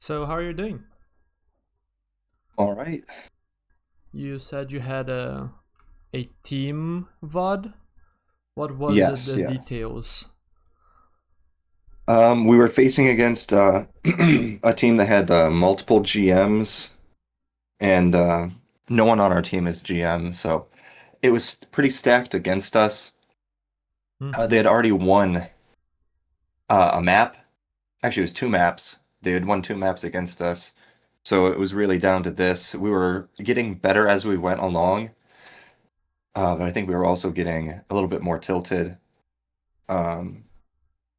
So, how are you doing? All right. You said you had a team VOD. What was Yes, the yes. details? We were facing against a team that had multiple GMs, and no one on our team is GM, so it was pretty stacked against us. Mm-hmm. They had already won a map. Actually, it was two maps. They had won two maps against us, so it was really down to this. We were getting better as we went along, but I think we were also getting a little bit more tilted. Um,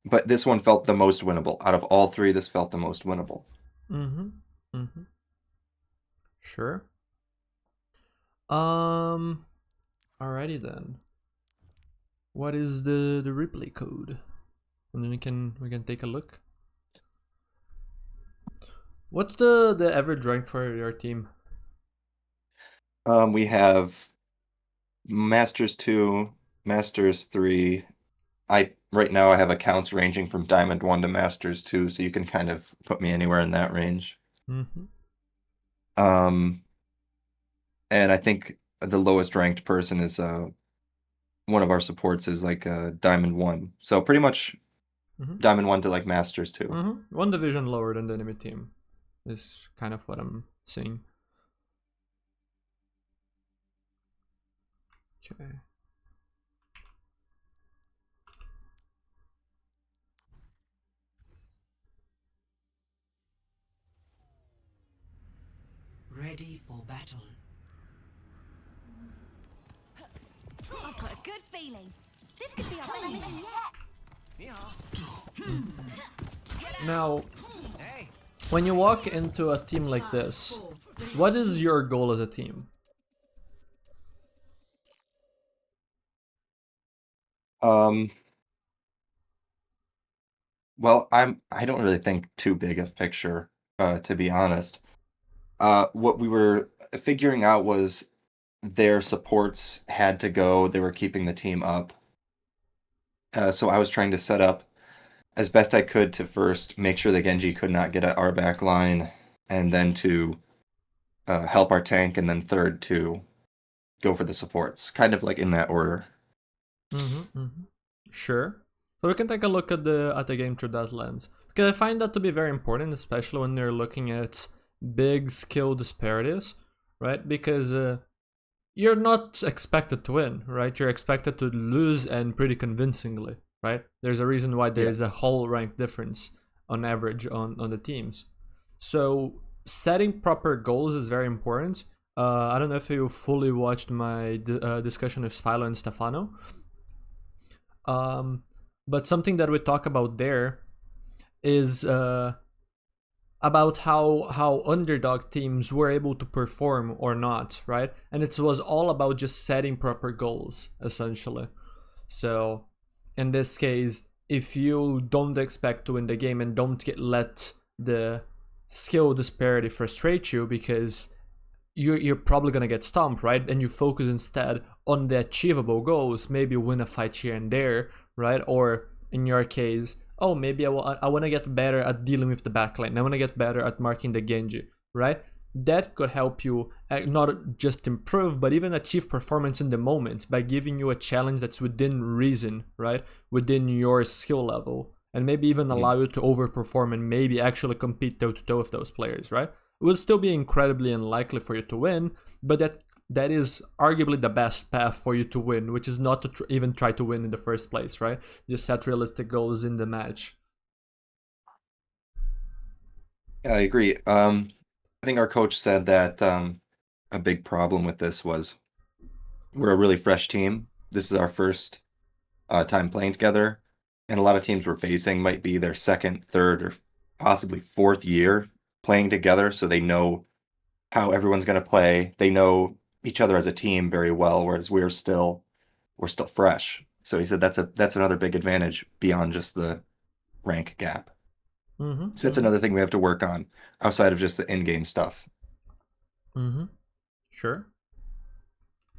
but this one felt the most winnable. Out of all three, this felt the most winnable. Mm-hmm. Mm-hmm. Sure. Um. Alrighty then. What is the replay code? And then we can take a look. What's the average rank for your team? We have Masters 2, Masters 3. I right now I have accounts ranging from Diamond 1 to Masters 2, so you can kind of put me anywhere in that range. Mm-hmm. Um, and I think the lowest ranked person is one of our supports is like Diamond 1. So pretty much Mm-hmm. Diamond 1 to like Masters 2. Mm-hmm. One division lower than the enemy team is kind of what I'm seeing. Okay. Ready for battle. I've got a good feeling. This could be our best mission yet. Now, when you walk into a team like this, what is your goal as a team? Um, well, I don't really think too big of picture, to be honest. What we were figuring out was their supports had to go. They were keeping the team up. So I was trying to set up as best I could to first make sure the Genji could not get at our back line, and then to help our tank, and then third to go for the supports. Kind of like in that order. Mm-hmm, mm-hmm. Sure. So we can take a look at the game through that lens. Because I find that to be very important, especially when you're looking at big skill disparities, right? Because you're not expected to win, right? You're expected to lose and pretty convincingly, right? There's a reason why there Yeah. is a whole rank difference on average on the teams. So setting proper goals is very important. I don't know if you fully watched my discussion with Philo and Stefano, um, but something that we talk about there is about how underdog teams were able to perform or not, right? And it was all about just setting proper goals, essentially. So, in this case, if you don't expect to win the game and don't let the skill disparity frustrate you because you're probably gonna get stomped, right? And you focus instead on the achievable goals, maybe win a fight here and there, right? Or in your case, oh, maybe I want to get better at dealing with the backline. I want to get better at marking the Genji, right? That could help you not just improve, but even achieve performance in the moments by giving you a challenge that's within reason, right? Within your skill level, and maybe even Mhm. allow you to overperform and maybe actually compete toe to toe with those players, right? It will still be incredibly unlikely for you to win, but that is arguably the best path for you to win, which is not to even try to win in the first place, right? Just set realistic goals in the match. Yeah, I agree. I think our coach said that a big problem with this was we're a really fresh team. This is our first time playing together, and a lot of teams we're facing might be their second, third, or possibly fourth year playing together, so they know how everyone's going to play. They know each other as a team very well, whereas we're still fresh. So he said that's another big advantage beyond just the rank gap. Mm-hmm. So that's Mm-hmm. another thing we have to work on outside of just the in-game stuff. Mm-hmm. Sure.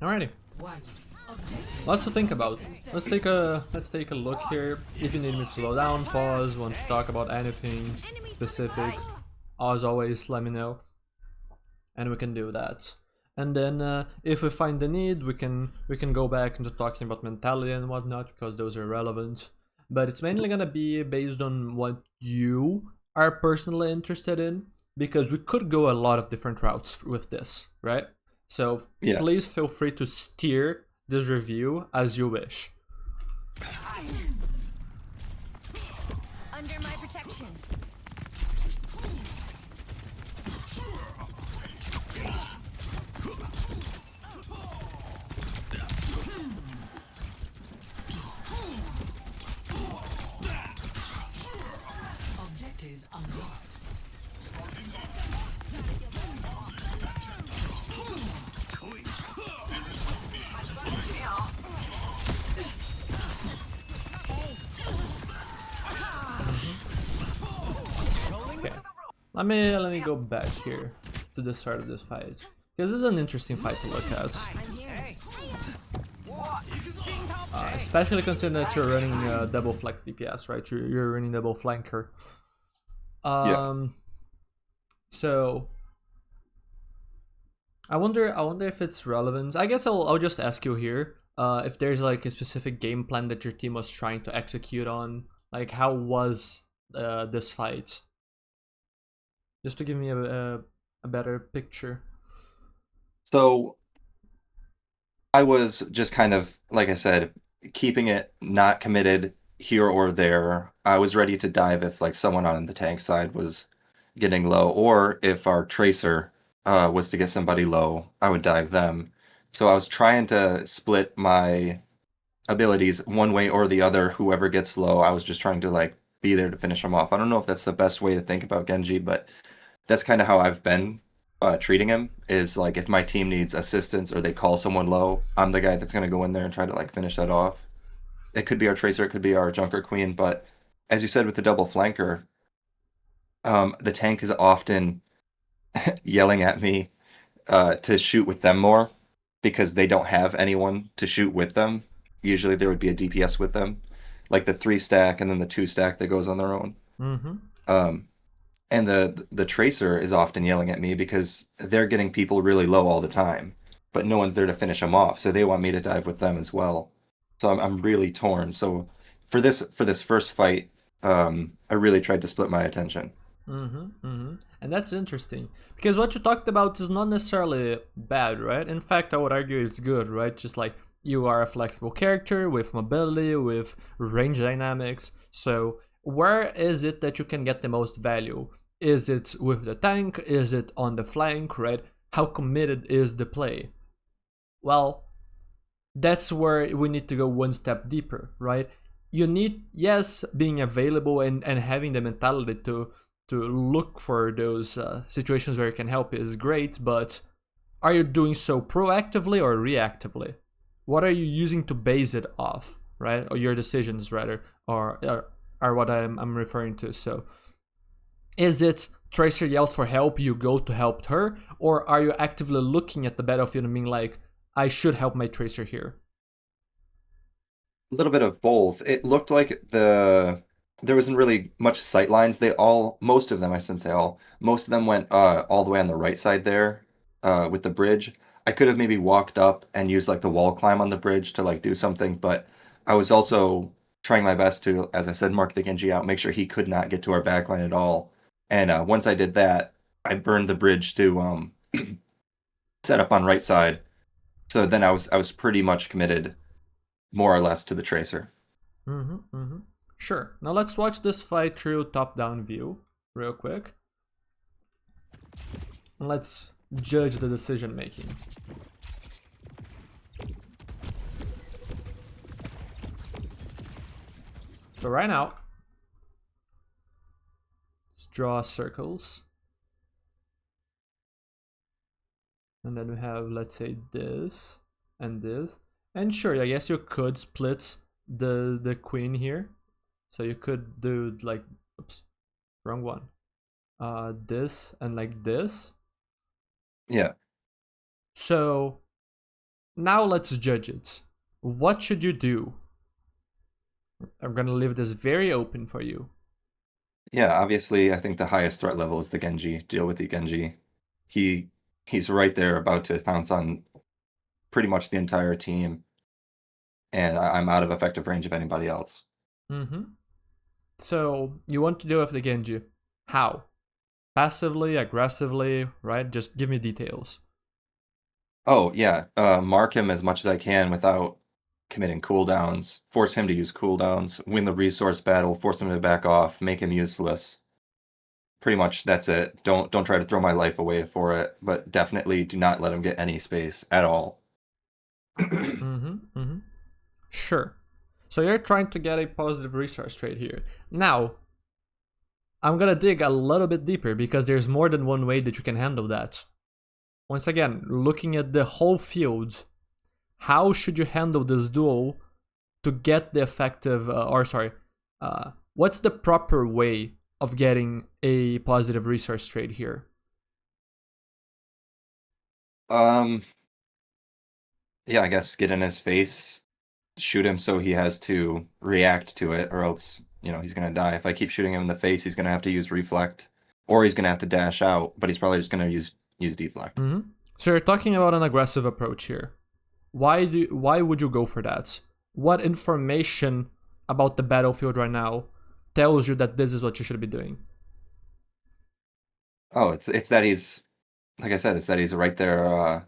Alrighty. One. Objective. Lots to think about. Let's take a look here. If you need me to slow down, pause, want to talk about anything Enemies coming specific, by. as always, let me know, and we can do that. And then if we find the need, we can go back into talking about mentality and whatnot, because those are relevant. But it's mainly gonna be based on what you are personally interested in, because we could go a lot of different routes with this, right? So Yeah. please feel free to steer this review as you wish. Under my protection. Objective unlocked. Okay, let me go back here to the start of this fight, because this is an interesting fight to look at, I'm here. especially considering that you're running double flex DPS, right? You're running double flanker. So I wonder if it's relevant. I guess I'll just ask you here, if there's like a specific game plan that your team was trying to execute on. Like, how was this fight? Just to give me a better picture. So I was just kind of, like I said, keeping it not committed here or there. I was ready to dive if like someone on the tank side was getting low, or if our tracer was to get somebody low, I would dive them. So I was trying to split my abilities one way or the other. Whoever gets low, I was just trying to like be there to finish them off. I don't know if that's the best way to think about Genji, but that's kind of how I've been treating him. Is like if my team needs assistance or they call someone low, I'm the guy that's gonna go in there and try to like finish that off. It could be our tracer, it could be our junker queen, but as you said with the double flanker, the tank is often yelling at me to shoot with them more because they don't have anyone to shoot with them. Usually there would be a DPS with them, like the 3 stack and then the 2 stack that goes on their own. Mm-hmm. And the tracer is often yelling at me because they're getting people really low all the time, but no one's there to finish them off, so they want me to dive with them as well. So I'm really torn. So for this first fight, I really tried to split my attention. And that's interesting, because what you talked about is not necessarily bad, right? In fact, I would argue it's good, right? Just like you are a flexible character with mobility, with range dynamics. So where is it that you can get the most value? Is it with the tank? Is it on the flank, right? How committed is the play? Well, that's where we need to go one step deeper, right? You need, yes, being available and having the mentality to look for those situations where you can help is great, but are you doing so proactively or reactively? What are you using to base it off, right? Or your decisions, rather, are what I'm referring to. So is it Tracer yells for help, you go to help her, or are you actively looking at the battlefield and being like, I should help my Tracer here? A little bit of both. It looked like there wasn't really much sight lines. Most of them, I shouldn't say all, most of them went all the way on the right side there with the bridge. I could have maybe walked up and used like the wall climb on the bridge to like do something, but I was also trying my best to, as I said, mark the Genji out, make sure he could not get to our backline at all. And once I did that, I burned the bridge to set up on right side. So then I was pretty much committed, more or less, to the tracer. Sure. Now let's watch this fight through top-down view real quick. And let's judge the decision making. So right now, let's draw circles. And then we have, let's say, this and this. And sure, I guess you could split the queen here. So you could do like, oops, wrong one. This and like this. Yeah. So now let's judge it. What should you do? I'm gonna leave this very open for you. Yeah, obviously, I think the highest threat level is the Genji. Deal with the Genji. He he's right there, about to pounce on pretty much the entire team, and I'm out of effective range of anybody else. Mm-hmm. So you want to deal with the Genji. How? Passively, aggressively, right? Just give me details. Oh yeah, mark him as much as I can without committing cooldowns. Force him to use cooldowns. Win the resource battle. Force him to back off. Make him useless. Pretty much that's it. Don't try to throw my life away for it, but definitely do not let him get any space at all. Mm-hmm. Mm-hmm. Sure. So you're trying to get a positive resource trade here. Now, I'm gonna dig a little bit deeper because there's more than one way that you can handle that. Once again, looking at the whole field, how should you handle this duel to get the effective, what's the proper way of getting a positive resource trade here? Um, yeah, I guess get in his face, shoot him so he has to react to it, or else, he's gonna die. If I keep shooting him in the face, he's gonna have to use reflect, or he's gonna have to dash out, but he's probably just gonna use deflect. Mm-hmm. So you're talking about an aggressive approach here. Why would you go for that? What information about the battlefield right now tells you that this is what you should be doing? Oh, it's that he's, like I said, it's that he's right there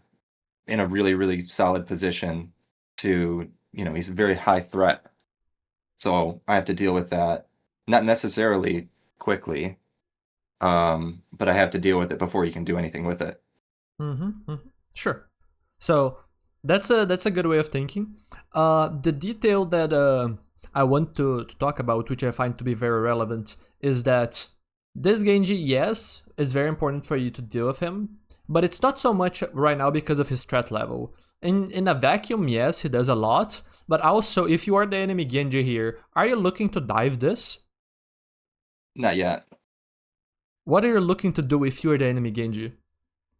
in a really, really solid position to, he's a very high threat. So I have to deal with that, not necessarily quickly, but I have to deal with it before you can do anything with it. Mm-hmm, mm-hmm. Sure. So that's a good way of thinking. The detail that I want to talk about, which I find to be very relevant, is that this Genji, yes, it's very important for you to deal with him, but it's not so much right now because of his threat level. In a vacuum, yes, he does a lot, but also if you are the enemy Genji here, are you looking to dive this? Not yet. What are you looking to do if you are the enemy Genji?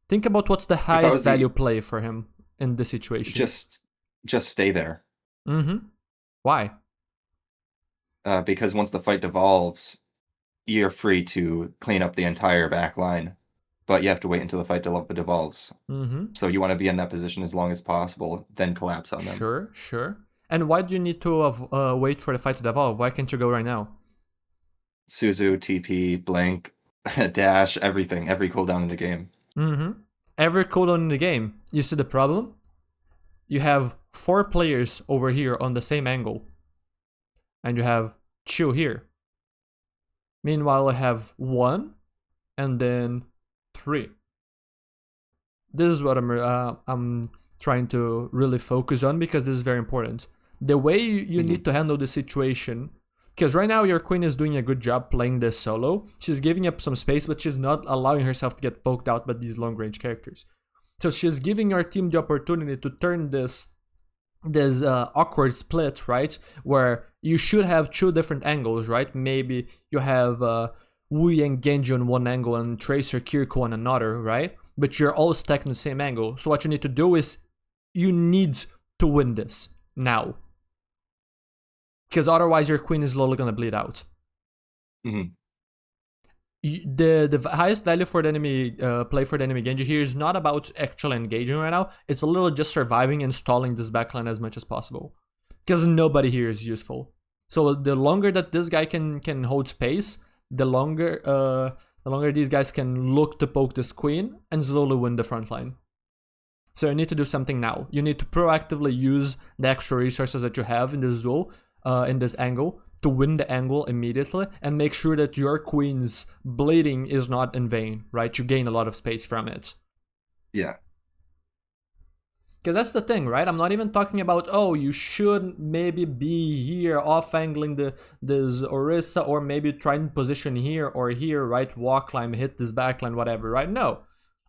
Think about what's the If I highest was the value play for him in this situation. just stay there. Mm-hmm. Why? Because once the fight devolves, you're free to clean up the entire back line, but you have to wait until the fight devolves. Mm-hmm. So you want to be in that position as long as possible, then collapse on them. Sure, sure. And why do you need to wait for the fight to devolve? Why can't you go right now? Suzu, TP, Blink, Dash, everything, every cooldown in the game. Mm-hmm. Every cooldown in the game. You see the problem? You have 4 players over here on the same angle. And you have 2 here. Meanwhile, I have 1 and then 3. This is what I'm trying to really focus on because this is very important. The way you need to handle the situation, because right now your queen is doing a good job playing this solo. She's giving up some space, but she's not allowing herself to get poked out by these long range characters. So she's giving your team the opportunity to turn this awkward split, right? Where you should have 2 different angles, right? Maybe you have Wu and Genji on one angle and Tracer Kiriko on another, right? But you're all stacked in the same angle. So what you need to do is you need to win this now. Because otherwise your queen is slowly gonna bleed out. Mm-hmm. The highest value for the enemy play for the enemy Genji here is not about actually engaging right now. It's a little just surviving and stalling this backline as much as possible. Because nobody here is useful. So the longer that this guy can hold space, the longer these guys can look to poke this queen and slowly win the front line. So you need to do something now. You need to proactively use the extra resources that you have in this duel, in this angle, to win the angle immediately and make sure that your queen's bleeding is not in vain, right? You gain a lot of space from it. Yeah. Because that's the thing, right? I'm not even talking about, oh, you should maybe be here off-angling this Orisa, or maybe try and position here or here, right? Walk, climb, hit this backline, whatever, right? No.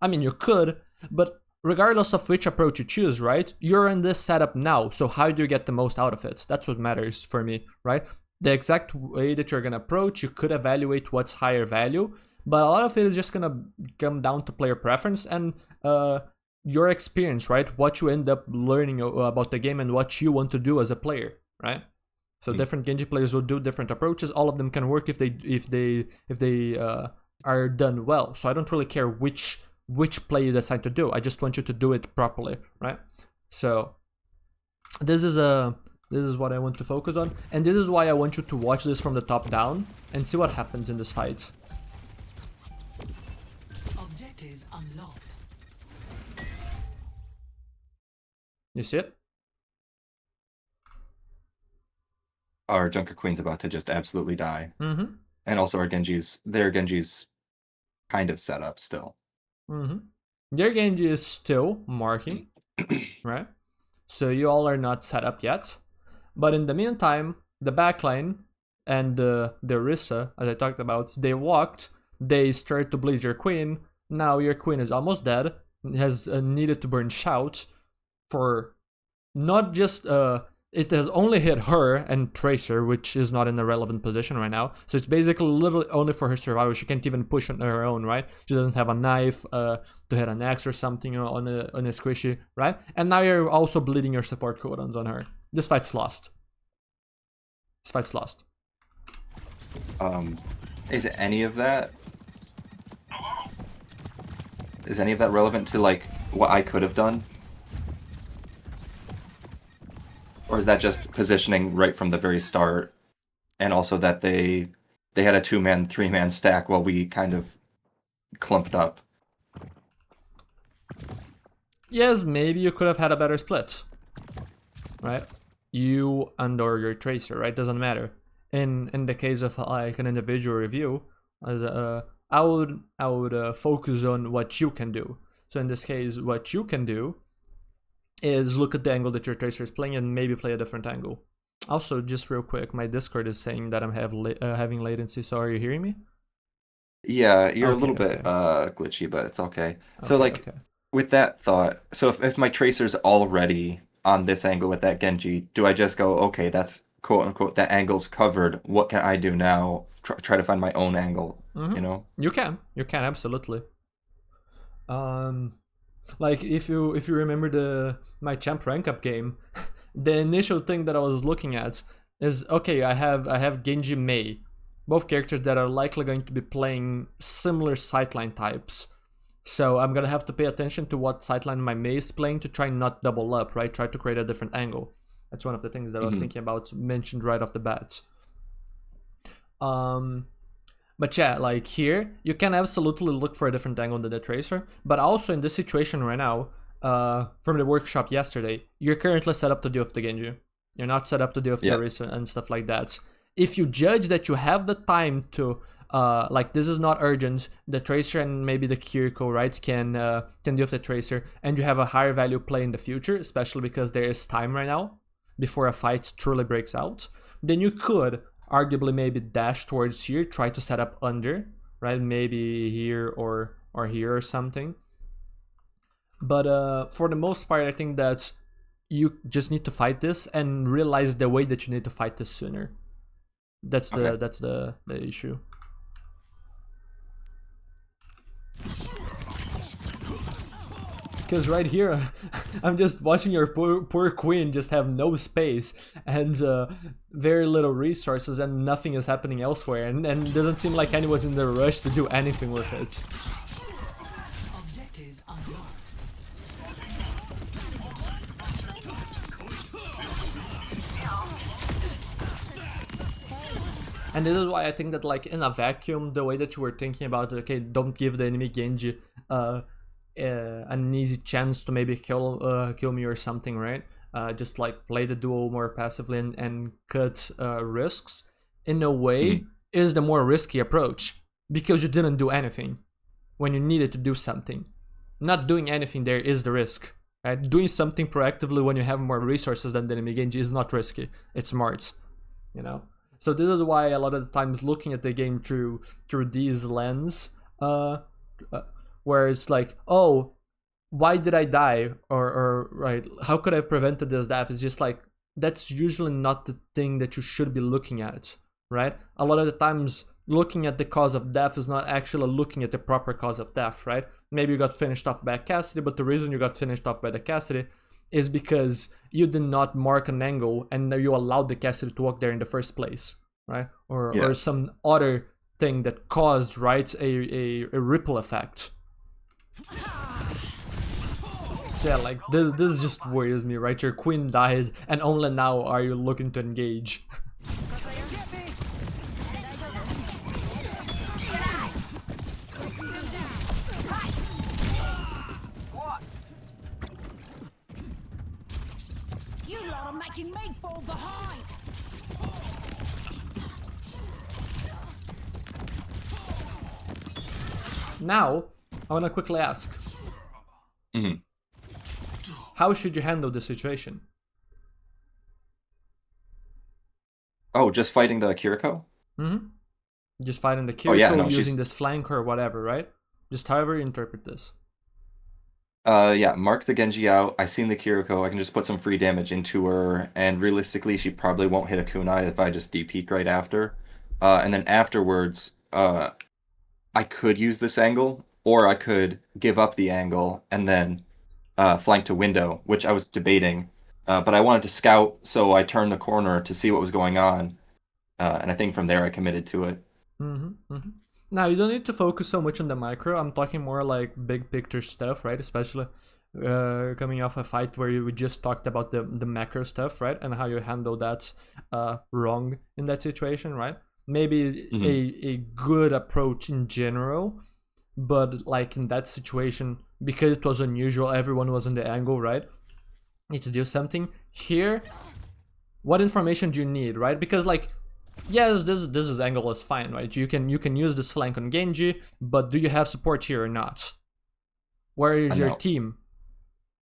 I mean, you could, but regardless of which approach you choose, right? You're in this setup now, so how do you get the most out of it? That's what matters for me, right? The exact way that you're gonna approach, you could evaluate what's higher value, but a lot of it is just gonna come down to player preference and your experience, right? What you end up learning about the game and what you want to do as a player, right? So different Genji players will do different approaches. All of them can work if they are done well. So I don't really care which play you decide to do. I just want you to do it properly, right? So this is what I want to focus on, and this is why I want you to watch this from the top down and see what happens in this fight. Objective unlocked. You see it? Our Junker Queen's about to just absolutely die. Mm-hmm. And also their Genji's kind of set up still. Mm-hmm. Their Genji is still marking, right? So you all are not set up yet. But in the meantime, the backline and the Orisa, as I talked about, they walked, they started to bleed your queen. Now your queen is almost dead, has needed to burn Shout for not just it has only hit her and Tracer, which is not in a relevant position right now. So it's basically literally only for her survival. She can't even push on her own, right? She doesn't have a knife to hit an axe or something on a squishy, right? And now you're also bleeding your support cooldowns on her. This fight's lost. This fight's lost. Is any of that relevant to like what I could have done? Or is that just positioning right from the very start? And also that they had a 2-man, 3-man stack while we kind of clumped up. Yes, maybe you could have had a better split, right? You and/or your Tracer, right? Doesn't matter. In the case of like an individual review, as I would focus on what you can do. So in this case, what you can do is look at the angle that your Tracer is playing and maybe play a different angle. Also, just real quick, my Discord is saying that I'm having latency. So are you hearing me? Yeah, you're Okay, a little bit okay. glitchy, but it's okay. So Okay, like okay. with that thought, so if my Tracer's already on this angle with that Genji, do I just go, okay, that's quote unquote that angle's covered. What can I do now? Try to find my own angle, Mm-hmm. you know? You can absolutely. Like if you remember my champ rank up game, the initial thing that I was looking at is, okay, I have Genji Mei, both characters that are likely going to be playing similar sightline types. So I'm gonna have to pay attention to what sightline my Mei is playing to try and not double up, right? Try to create a different angle. That's one of the things that I was thinking about, mentioned right off the bat. But yeah, like here, you can absolutely look for a different angle than the Tracer. But also in this situation right now, from the workshop yesterday, you're currently set up to deal with the Genji. You're not set up to deal with the Orisa and stuff like that. If you judge that you have the time to, like this is not urgent, the Tracer and maybe the Kiriko, right, can deal with the Tracer, and you have a higher value play in the future, especially because there is time right now before a fight truly breaks out, then you could arguably maybe dash towards here, try to set up under, right? Maybe here or here or something. But for the most part, I think that you just need to fight this and realize the way that you need to fight this sooner. That's the issue. Because right here, I'm just watching your poor queen just have no space and very little resources, and nothing is happening elsewhere, and it doesn't seem like anyone's in the rush to do anything with it. Objective unlocked. And this is why I think that, like, in a vacuum, the way that you were thinking about it, okay, don't give the enemy Genji an easy chance to maybe kill me or something, right? Just like play the duel more passively and cut risks, in a way, is the more risky approach, because you didn't do anything when you needed to do something. Not doing anything there is the risk, right? Doing something proactively when you have more resources than the enemy Genji is not risky, it's smart, you know? So this is why a lot of the times looking at the game through these lens, where it's like, oh, why did I die? Or right, how could I have prevented this death? It's just like, that's usually not the thing that you should be looking at, right? A lot of the times, looking at the cause of death is not actually looking at the proper cause of death, right? Maybe you got finished off by a Cassidy, but the reason you got finished off by the Cassidy is because you did not mark an angle and you allowed the caster to walk there in the first place, right? Or some other thing that caused, right, a ripple effect. Yeah, like this just worries me, right? Your queen dies and only now are you looking to engage. You lot are making me fall behind. Now, I want to quickly ask, how should you handle this situation? Oh, just fighting the Kiriko? Just fighting the Kiriko, Oh, yeah, no, using this flank or whatever, right? Just however you interpret this. Yeah, mark the Genji out. I seen the Kiriko. I can just put some free damage into her, and realistically, she probably won't hit a kunai if I just D-peek right after. And then afterwards, I could use this angle, or I could give up the angle and then flank to window, which I was debating. But I wanted to scout, so I turned the corner to see what was going on. And I think from there I committed to it. Now, you don't need to focus so much on the micro. I'm talking more like big picture stuff, right? Especially coming off a fight where we just talked about the macro stuff, right? And how you handle that wrong in that situation, right? Maybe a good approach in general, but like in that situation, because it was unusual, everyone was on the angle, right? Need to do something. Here, what information do you need, right? Because like, yes, this angle is fine, right? You can use this flank on Genji, but do you have support here or not? Where is your team?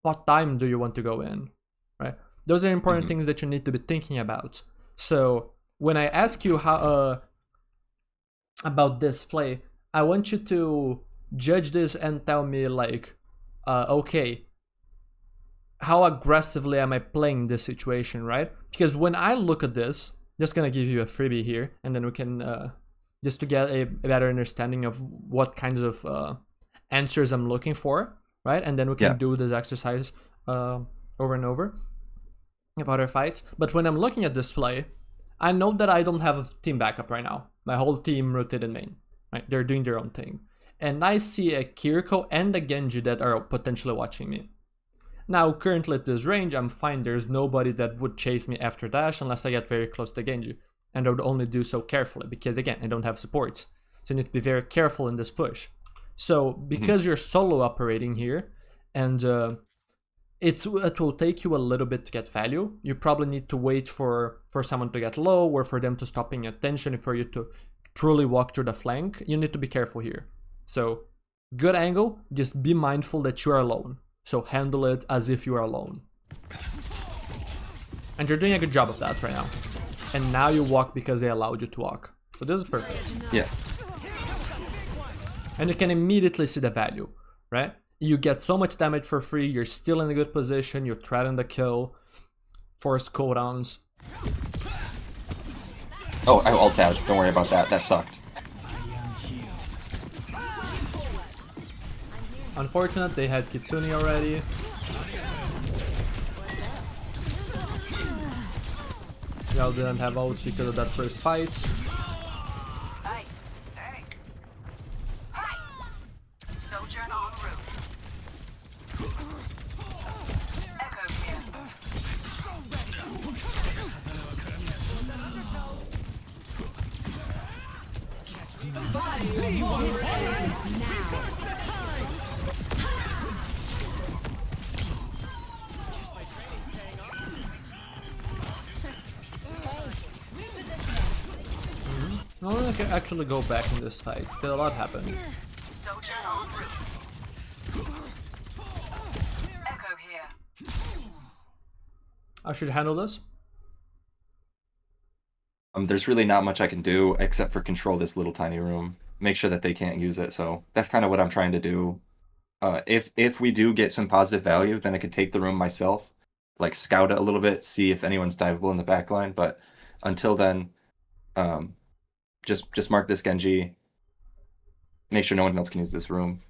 What time do you want to go in, right? Those are important things that you need to be thinking about. So when I ask you how about this play, I want you to judge this and tell me like, okay, how aggressively am I playing this situation, right? Because when I look at this, just gonna give you a freebie here, and then we can just to get a better understanding of what kinds of answers I'm looking for, right? And then we can do this exercise over and over of other fights. But when I'm looking at this play, I know that I don't have a team backup right now. My whole team rotated main, right? They're doing their own thing. And I see a Kiriko and a Genji that are potentially watching me. Now, currently at this range, I'm fine. There's nobody that would chase me after dash unless I get very close to Genji. And I would only do so carefully because, again, I don't have supports. So you need to be very careful in this push. So because you're solo operating here, and it will take you a little bit to get value, you probably need to wait for someone to get low or for them to stop paying attention for you to truly walk through the flank. You need to be careful here. So good angle, just be mindful that you are alone. So handle it as if you are alone. And you're doing a good job of that right now. And now you walk because they allowed you to walk. So this is perfect. Yeah. And you can immediately see the value, right? You get so much damage for free, you're still in a good position, you're threatening the kill, force cooldowns. Oh, I ult out. Don't worry about that. That sucked. Unfortunate, they had Kitsune already. Y'all didn't have ult because of that first fight. Hey, hey. Hey! Soldier en route. Echo here. I want to actually go back in this fight. Did a lot happen. Soldier en route. Echo here. I should handle this. There's really not much I can do except for control this little tiny room. Make sure that they can't use it. So that's kind of what I'm trying to do. If we do get some positive value, then I could take the room myself, like scout it a little bit, see if anyone's diveable in the backline. But until then, just mark this Genji. Make sure no one else can use this room.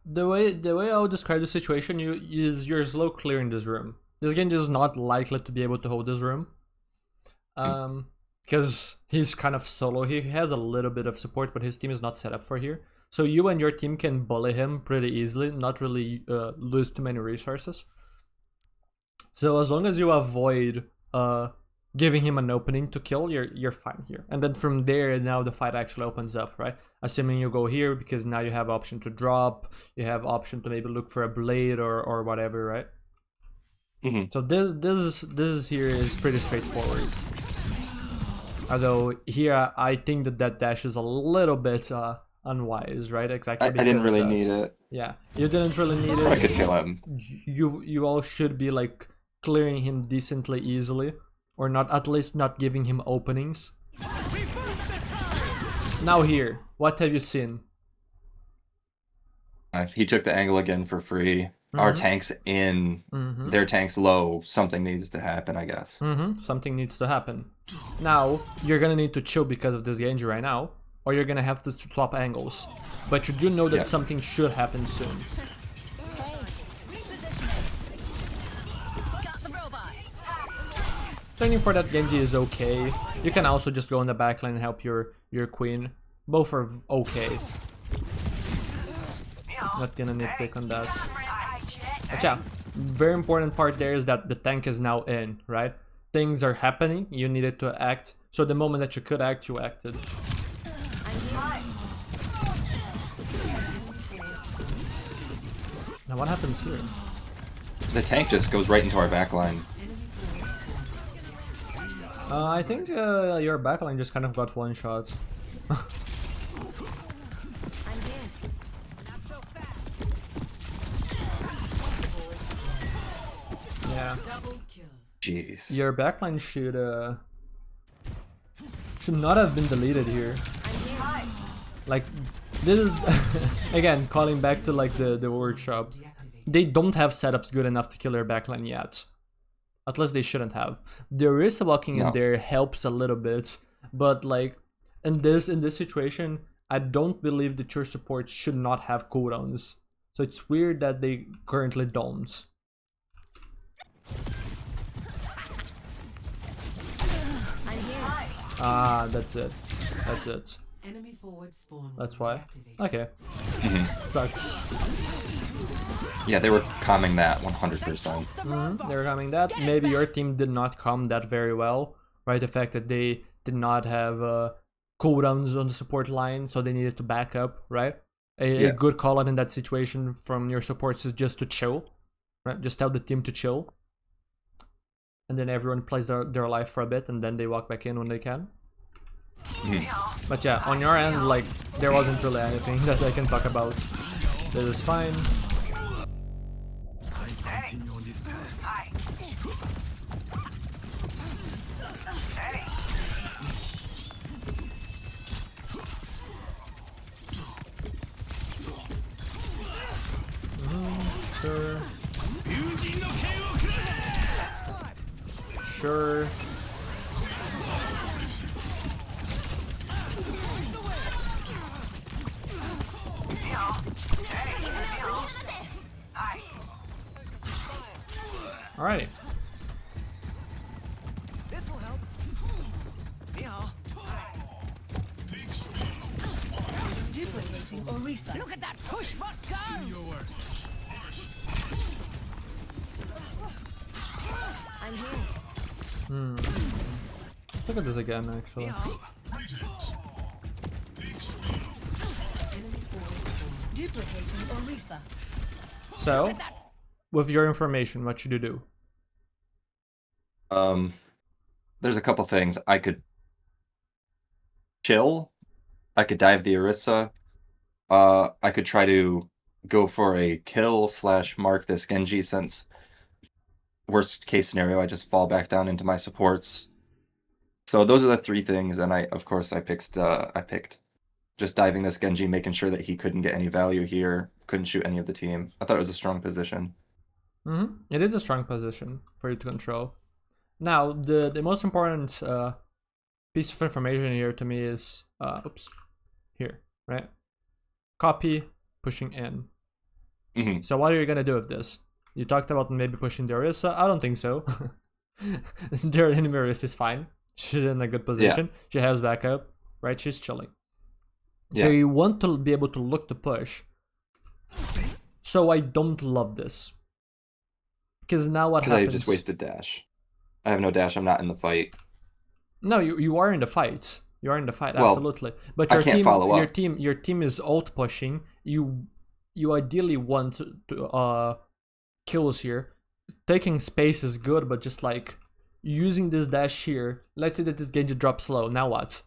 The way I would describe the situation, you're slow clearing this room. This Genji is not likely to be able to hold this room. Because he's kind of solo here. He has a little bit of support, but his team is not set up for here. So you and your team can bully him pretty easily, not really lose too many resources. So as long as you avoid giving him an opening to kill, you're fine here. And then from there, now the fight actually opens up, right? Assuming you go here, because now you have option to drop, you have option to maybe look for a blade or whatever, right? So this here is pretty straightforward. Although here I think that dash is a little bit unwise, right? Exactly. I didn't really need it. Yeah, you didn't really need it. I could kill him. You all should be like clearing him decently easily, or not, at least not giving him openings. Now here, what have you seen? He took the angle again for free. Our tank's in, their tank's low. Something needs to happen, I guess. Something needs to happen. Now, you're gonna need to chill because of this Genji right now, or you're gonna have to swap angles. But you do know that something should happen soon. Turning for that Genji is okay. You can also just go in the backline and help your queen. Both are okay. Not gonna nitpick on that. But yeah, very important part there is that the tank is now in, right? Things are happening, you needed to act. So the moment that you could act, you acted. Now what happens here? The tank just goes right into our backline. I think your backline just kind of got one shot. Yeah. Jeez. Your backline should not have been deleted here. Like, this is again calling back to like the workshop. They don't have setups good enough to kill their backline yet. At least they shouldn't have. There is walking in there helps a little bit, but like in this situation, I don't believe that your supports should not have cooldowns. So it's weird that they currently don't. Ah, that's it. That's it. Enemy forward spawn. That's why. Okay. Sucks. Yeah, they were calming that 100%. They were coming that. Maybe your team did not calm that very well, right? The fact that they did not have cooldowns on the support line, so they needed to back up, right? A good call out in that situation from your supports is just to chill, right? Just tell the team to chill. And then everyone plays their life for a bit, and then they walk back in when they can. But yeah, on your end, like, there wasn't really anything that I can talk about. This is fine. Sure. Sure. Alrighty. This will help. Duplicating Orisa. Look at that push bot go! Your worst. I'm here. Look at this again, actually. Enemy forward spawn. Duplicating Orisa. So, with your information, what should you do? There's a couple things. I could chill. I could dive the Orisa. I could try to go for a kill / mark this Genji, since worst case scenario, I just fall back down into my supports. So those are the three things, and I picked just diving this Genji, making sure that he couldn't get any value here, couldn't shoot any of the team. I thought it was a strong position. It is a strong position for you to control. Now, the most important piece of information here to me is, here, right? Copy, pushing in. Mhm. So what are you gonna do with this? You talked about maybe pushing the Orisa. I don't think so. Their enemy Orisa is fine. She's in a good position. She has backup, right? She's chilling. So Yeah. you want to be able to look to push. So I don't love this. Because now what Because I happens? just wasted dash. I have no dash. I'm not in the fight. No, you are in the fight. You are in the fight, Well, absolutely. But I your can't team, follow your up. team is ult pushing. You ideally want to kills here. Taking space is good, but just like using this dash here. Let's say that this Genji drops low. Now what?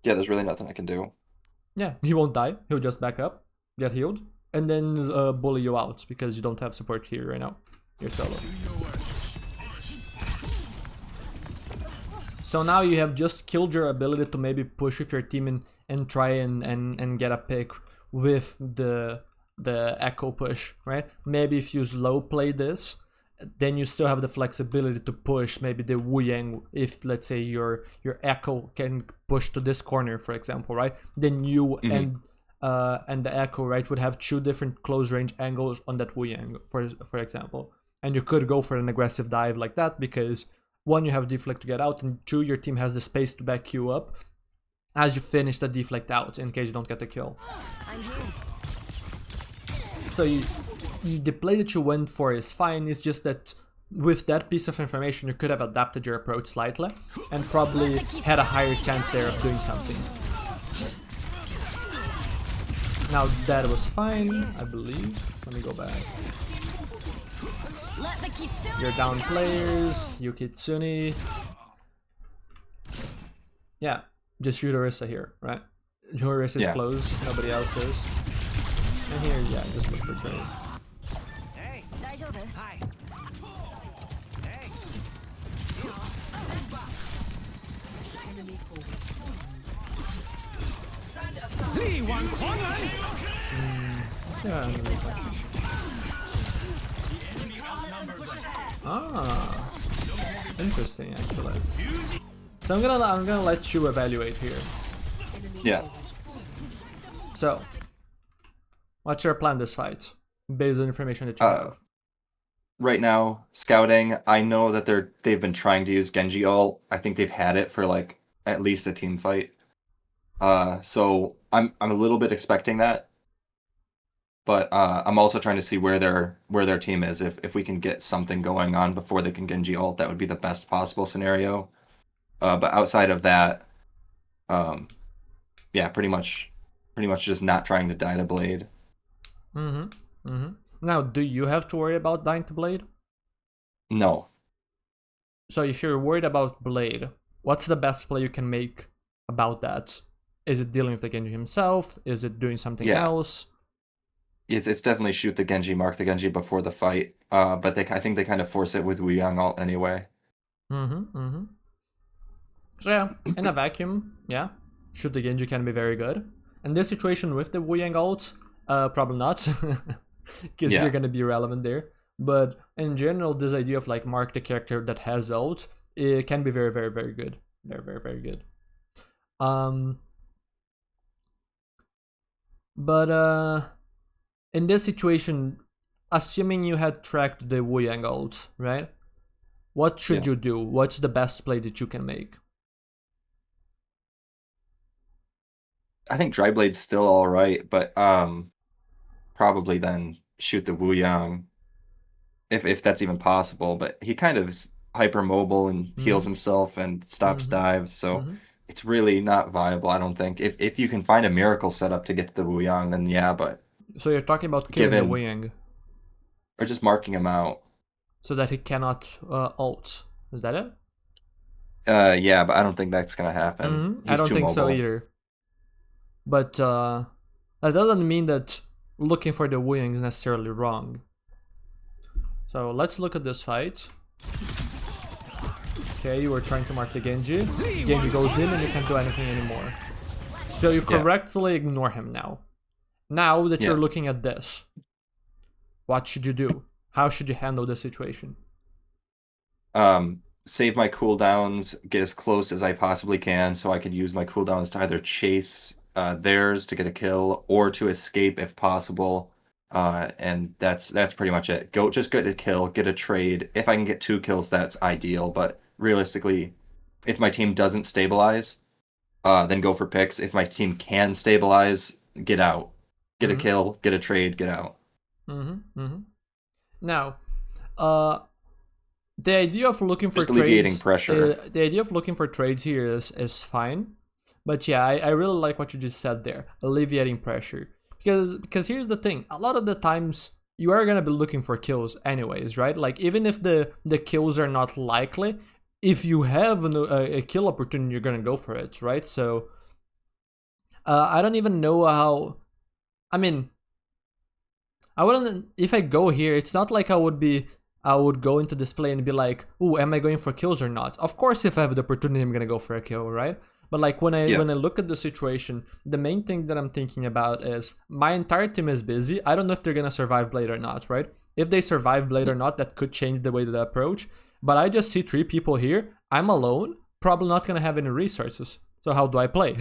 Yeah, there's really nothing I can do. Yeah, he won't die. He'll just back up, get healed, and then bully you out because you don't have support here right now. You're solo. So now you have just killed your ability to maybe push with your team and try and get a pick with the echo push, right? Maybe if you slow play this, then you still have the flexibility to push maybe the Wu Yang if let's say your echo can push to this corner, for example, right? Then you and the echo, right, would have two different close range angles on that Wu Yang, for example. And you could go for an aggressive dive like that because one, you have deflect to get out, and two, your team has the space to back you up as you finish the deflect out in case you don't get the kill. I'm here. So the play that you went for is fine, it's just that with that piece of information you could have adapted your approach slightly and probably had a higher chance there of doing something. Now that was fine, I believe. Let me go back. Let the Kitsune You're down players, Yukitsune. Yeah, just Yurisa here, right? Yurisa is Yeah. close, nobody else is. And here, yeah, just look for trade. 大丈夫 Enemy forward spawning. Yeah, I'm gonna try. Ah, interesting actually. So I'm gonna let you evaluate here. Yeah. So, what's your plan this fight, based on information that you have? Right now, scouting, I know that they've been trying to use Genji ult. I think they've had it for like at least a team fight. So I'm a little bit expecting that. But I'm also trying to see where their team is. If we can get something going on before they can Genji ult, that would be the best possible scenario. But outside of that, yeah, pretty much just not trying to die to Blade. Now, do you have to worry about dying to Blade? No. So if you're worried about Blade, what's the best play you can make about that? Is it dealing with the Genji himself? Is it doing something Yeah. else? It's definitely shoot the Genji, mark the Genji before the fight. But I think they kind of force it with Wu Yang ult anyway. So yeah, in a vacuum, yeah, shoot the Genji can be very good. In this situation with the Wu Yang ult, probably not, because Yeah. you're gonna be relevant there. But in general, this idea of like mark the character that has ult, it can be very, very, very good. Very, very, very good. But in this situation, assuming you had tracked the Wu Yang ult, right? What should Yeah. you do? What's the best play that you can make? I think Dry Blade's still all right, but probably then shoot the Wu Yang if that's even possible. But he kind of is hyper mobile and heals himself and stops dives, so it's really not viable. I don't think. If you can find a miracle setup to get to the Wu Yang, then yeah, but So you're talking about killing the Given- Wu Yang or just marking him out. so that he cannot ult. Is that it? Yeah, but I don't think that's gonna happen. I He's don't too think so mobile. either. But that doesn't mean that looking for the Wu Yang is necessarily wrong. So let's look at this fight. Okay, you were trying to mark the Genji. Genji goes in and you can't do anything anymore. So you correctly ignore him now. Now that you're Yeah. looking at this, what should you do? How should you handle this situation? Save my cooldowns, get as close as I possibly can, so I could use my cooldowns to either chase theirs to get a kill or to escape if possible. And that's pretty much it. Just get a kill, get a trade. If I can get 2 kills, that's ideal. But realistically, if my team doesn't stabilize, then go for picks. If my team can stabilize, get out. Get a kill, get a trade, get out. Now, the idea of looking for Just alleviating trades, pressure. the idea of looking for trades here is fine, but yeah, I really like what you just said there, alleviating pressure. Because here's the thing, a lot of the times you are gonna be looking for kills anyways, right? Like even if the kills are not likely, if you have a kill opportunity, you're gonna go for it, right? So I don't even know how. I mean, I wouldn't. If I go here, it's not like I would go into this play and be like, "Ooh, am I going for kills or not?" Of course, if I have the opportunity, I'm gonna go for a kill, right? But like when I look at the situation, the main thing that I'm thinking about is my entire team is busy. I don't know if they're gonna survive Blade or not, right? If they survive Blade or not, that could change the way that I approach. But I just see 3 people here. I'm alone, probably not gonna have any resources. So how do I play?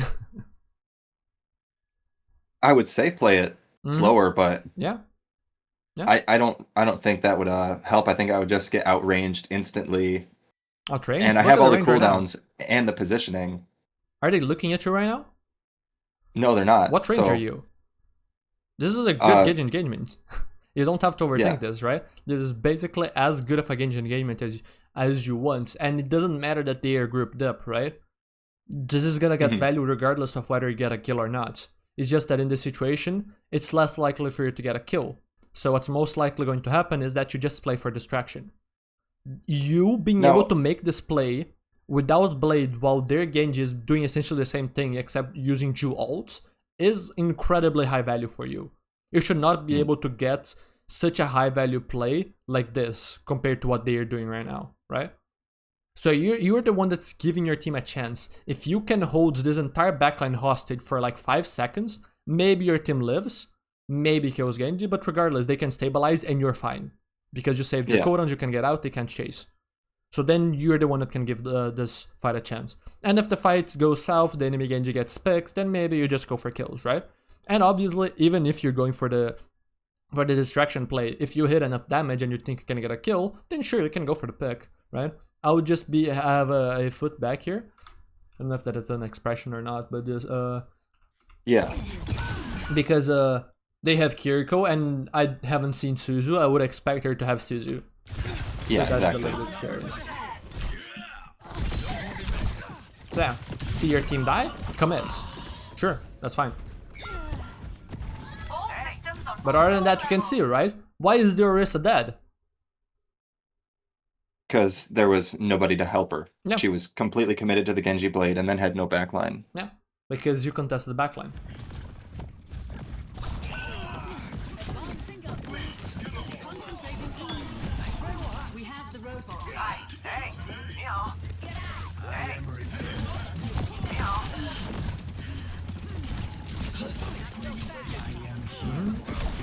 I would say play it slower, but Yeah. I don't think that would help. I think I would just get outranged instantly. Outranged? And I Look have at all the the range right now. cooldowns and the positioning. Are they looking at you right now? No, they're not. What range So, are you? This is a good Genji engagement. You don't have to overthink this, right? This is basically as good of a Genji engagement as you want, and it doesn't matter that they are grouped up, right? This is gonna get value regardless of whether you get a kill or not. It's just that in this situation, it's less likely for you to get a kill. So what's most likely going to happen is that you just play for distraction. You being able to make this play without Blade while their Genji is doing essentially the same thing except using 2 ults is incredibly high value for you. You should not be able to get such a high value play like this compared to what they are doing right now, right? So you're the one that's giving your team a chance. If you can hold this entire backline hostage for like 5 seconds, maybe your team lives, maybe kills Genji, but regardless, they can stabilize and you're fine. Because you saved your cooldowns, you can get out, they can't chase. So then you're the one that can give this fight a chance. And if the fight goes south, the enemy Genji gets picks, then maybe you just go for kills, right? And obviously, even if you're going for the distraction play, if you hit enough damage and you think you can get a kill, then sure, you can go for the pick, right? I would just have a foot back here. I don't know if that is an expression or not, but just yeah. Because they have Kiriko and I haven't seen Suzu. I would expect her to have Suzu. Yeah, so that's exactly. a little bit scary. So yeah, see your team die? Commits. Sure, that's fine. All systems are But other than that, you can see, right? Why is the Orisa dead? Because there was nobody to help her. Yeah. She was completely committed to the Genji blade and then had no backline. Yeah, because you contested the backline. We have the robot. hey, yeah. Hey.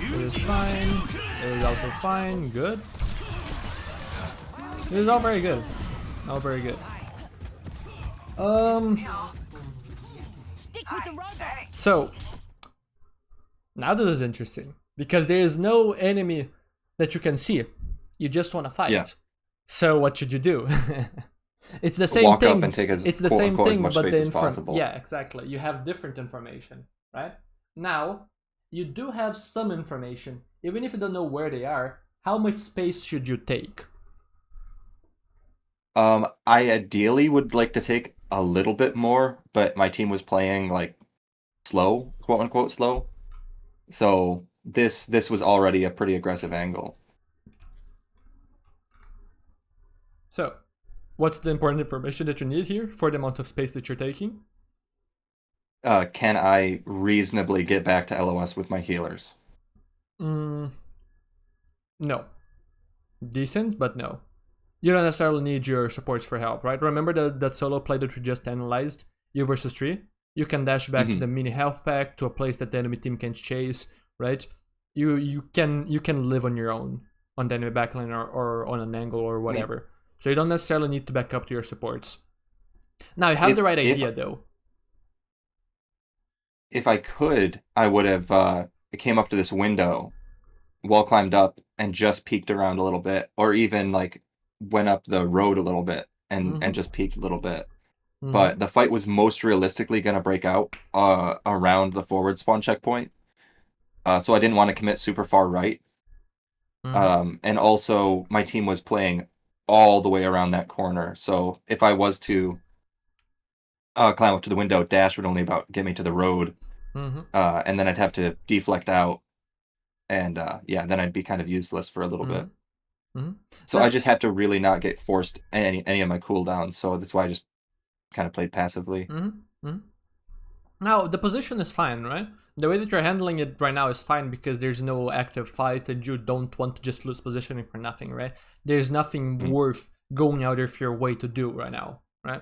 It is fine. It is also fine. Good. It is all very good. All very good. Stick with the robot. So now this is interesting because there is no enemy that you can see. You just want to fight. Yeah. So what should you do? It's the same Walk thing. up and take as It's the quote, same unquote, as thing, much but space the as possible. yeah, exactly. You have different information, right? Now you do have some information, even if you don't know where they are. How much space should you take? I ideally would like to take a little bit more, but my team was playing like slow, quote unquote slow. So this was already a pretty aggressive angle. So, what's the important information that you need here for the amount of space that you're taking? Can I reasonably get back to LOS with my healers? No. Decent, but no. You don't necessarily need your supports for help, right? Remember that solo play that we just analyzed? You versus 3? You can dash back to the mini health pack to a place that the enemy team can't chase, right? You can live on your own on the enemy backline or on an angle or whatever. So you don't necessarily need to back up to your supports. Now you have the right idea though. if I could, I would have came up to this window, wall climbed up, and just peeked around a little bit, or even like went up the road a little bit and just peeked a little bit. But the fight was most realistically going to break out around the forward spawn checkpoint. So I didn't want to commit super far right. And also, my team was playing all the way around that corner. So if I was to climb up to the window, dash would only about get me to the road. And then I'd have to deflect out. And yeah, then I'd be kind of useless for a little bit. So I just have to really not get forced any of my cooldowns. So that's why I just kind of played passively. Now, the position is fine, right? The way that you're handling it right now is fine because there's no active fight and you don't want to just lose positioning for nothing, right? There's nothing worth going out of your way to do right now, right?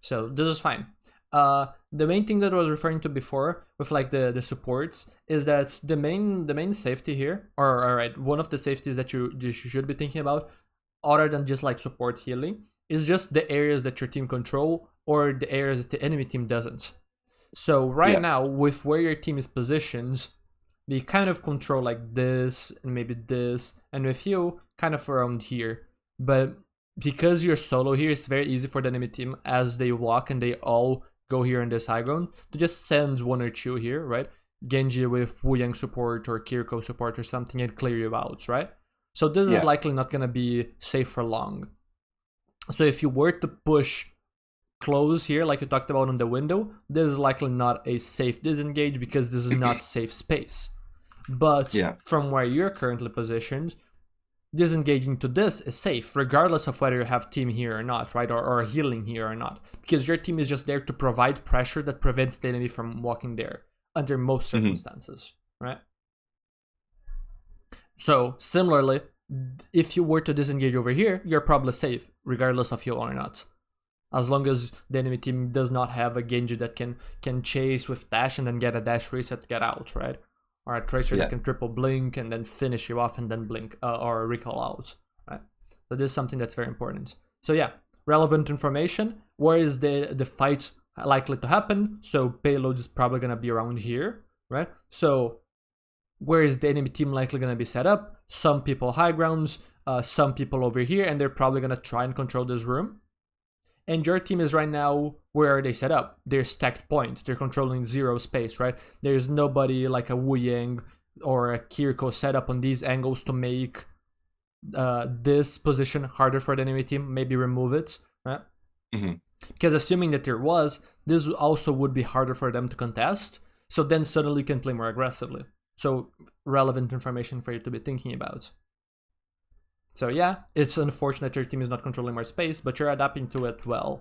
So this is fine. The main thing that I was referring to before with like the supports is that the main safety here, or alright, one of the safeties that you should be thinking about, other than just like support healing, is just the areas that your team control or the areas that the enemy team doesn't. So right now, with where your team is positioned, they kind of control like this and maybe this, and with you, kind of around here. But because you're solo here, it's very easy for the enemy team as they walk and they all go here in this high ground to just send one or two here, right? Genji with Wu Yang support or Kiriko support or something and clear you out, right? So this is likely not gonna be safe for long. So if you were to push close here, like you talked about on the window, this is likely not a safe disengage because this is not safe space. But from where you're currently positioned, disengaging to this is safe, regardless of whether you have team here or not, right? Or healing here or not. Because your team is just there to provide pressure that prevents the enemy from walking there under most circumstances, right? So similarly, if you were to disengage over here, you're probably safe, regardless of heal or not. As long as the enemy team does not have a Genji that can chase with dash and then get a dash reset to get out, right? Or a Tracer that can triple blink and then finish you off and then blink or recall out, right? So this is something that's very important. So yeah, relevant information. Where is the fight likely to happen? So payload is probably gonna be around here, right? So where is the enemy team likely gonna be set up? Some people high grounds, some people over here, and they're probably gonna try and control this room. And your team is right now, where are they set up? They're stacked points. They're controlling zero space, right? There's nobody like a Wu Yang or a Kiriko set up on these angles to make this position harder for the enemy team. Maybe remove it, right? Because assuming that there was, this also would be harder for them to contest. So then suddenly you can play more aggressively. So relevant information for you to be thinking about. So yeah, it's unfortunate your team is not controlling more space, but you're adapting to it well.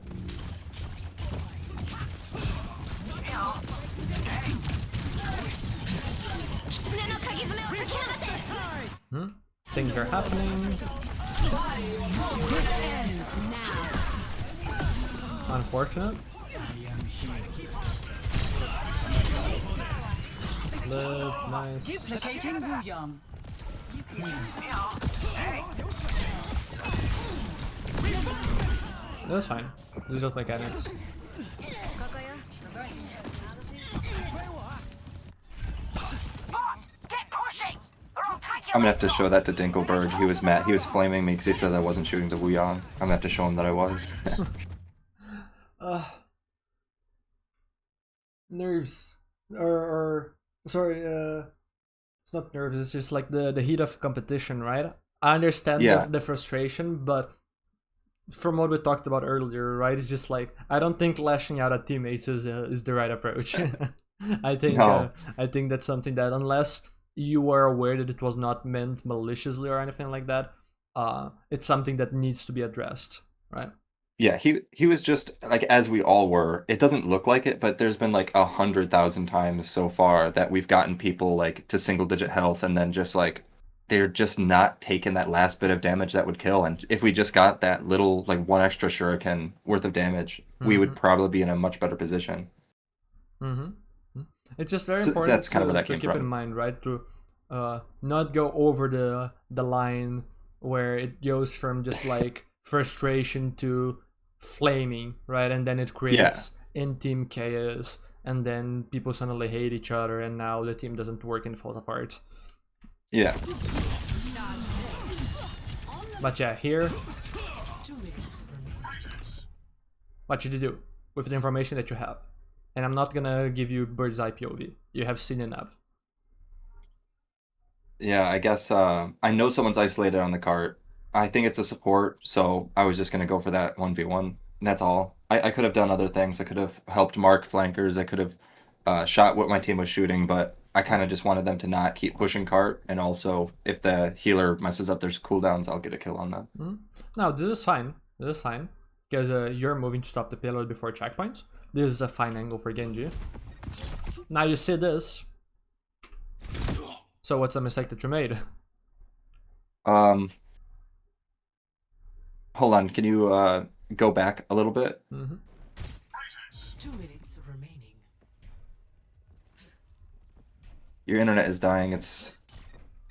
Things are happening. Unfortunate. Live, nice. Duplicating Wu Yang. That's fine. These are just mechanics. I'm gonna have to show that to Dinkelberg. He was mad. He was flaming me because he says I wasn't shooting the Wu Yang. I'm gonna have to show him that I was. Nerves. Or sorry, it's not nerves, it's just like the heat of competition, right? I understand the frustration, but from what we talked about earlier, right, it's just like, I don't think lashing out at teammates is the right approach. I think that's something that, unless you are aware that it was not meant maliciously or anything like that, it's something that needs to be addressed, right? Yeah, he was just like, as we all were. It doesn't look like it, but there's been like 100,000 times so far that we've gotten people like to single-digit health, and then just like they're just not taking that last bit of damage that would kill. And if we just got that little like one extra shuriken worth of damage, we would probably be in a much better position. It's just very important that's kind of where that to came keep from. in mind, right? To not go over the line where it goes from just like frustration to flaming, right? And then it creates in-team chaos and then people suddenly hate each other, and now the team doesn't work and falls apart. Yeah. But yeah, here, what should you do with the information that you have? And I'm not gonna give you bird's eye POV. You have seen enough. Yeah, I guess I know someone's isolated on the cart. I think it's a support, so I was just gonna go for that 1v1. That's all. I could have done other things. I could have helped mark flankers. I could have shot what my team was shooting, but I kind of just wanted them to not keep pushing cart. And also, if the healer messes up their cooldowns, I'll get a kill on them. No, this is fine. This is fine. Because you're moving to stop the payload before checkpoints. This is a fine angle for Genji. Now you see this. So what's the mistake that you made? Hold on, can you go back a little bit? 2 minutes remaining. Your internet is dying.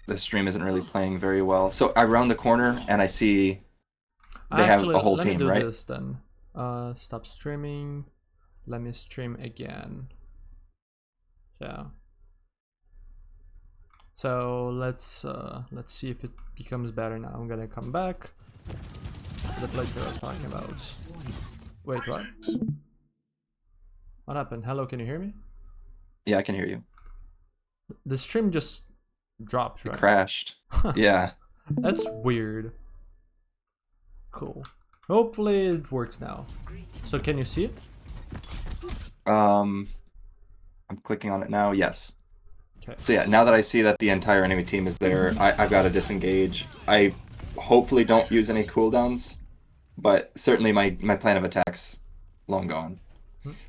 The stream isn't really playing very well. So I round the corner and I see they Actually, have a whole let me team, do right? this then. Stop streaming. Let me stream again. Yeah. So let's see if it becomes better now. I'm gonna come back to the place that I was talking about. Wait, what? What happened? Hello, can you hear me? Yeah, I can hear you. The stream just dropped, It right? crashed. Yeah. That's weird. Cool. Hopefully it works now. So can you see it? I'm clicking on it now. Yes. Okay. So yeah, now that I see that the entire enemy team is there, I've got to disengage. I hopefully don't use any cooldowns, but certainly my plan of attack's long gone.